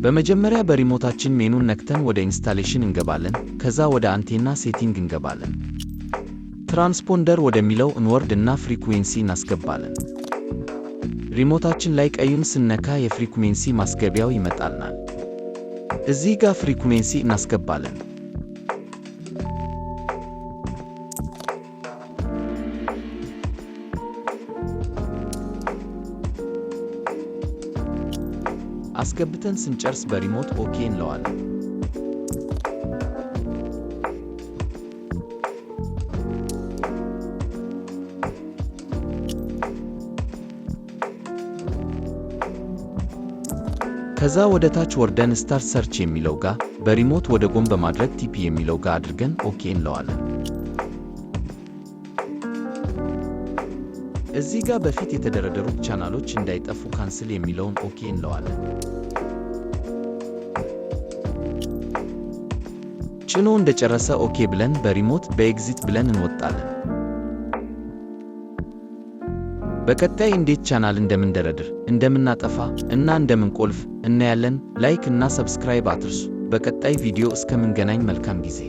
በመጀመሪያ በሪሞታችን ሜኑን ነክተን ወደ ኢንስታሌሽን እንገባለን። ከዛ ወደ አንቴና ሴቲንግ እንገባለን። ትራንስፖንደር ወደሚለው እንወርድና ፍሪኩዌንሲ እናስገባለን። ሪሞታችን ላይ ቀዩን ስነካ የፍሪኩዌንሲ ማስገቢያው ይመጣልናል። እዚህ ጋር ፍሪኩዌንሲ እናስገባለን። አስገብተን ስንጨርስ በሪሞት ኦኬ እንለዋለን። ከዛ ወደ ታች ወርደን ስታርት ሰርች የሚለው ጋር በሪሞት ወደ ጎን በማድረግ ቲፒ የሚለው ጋር አድርገን ኦኬ እንለዋለን። እዚህ ጋር በፊት የተደረደሩት ቻናሎች እንዳይጠፉ ካንስል የሚለውን ኦኬ እንለዋለን። ጭኖ እንደጨረሰ ኦኬ ብለን በሪሞት በኤግዚት ብለን እንወጣለን። በቀጣይ እንዴት ቻናል እንደምንደረድር፣ እንደምናጠፋ እና እንደምንቆልፍ እናያለን። ላይክ እና ሰብስክራይብ አትርሱ። በቀጣይ ቪዲዮ እስከምንገናኝ መልካም ጊዜ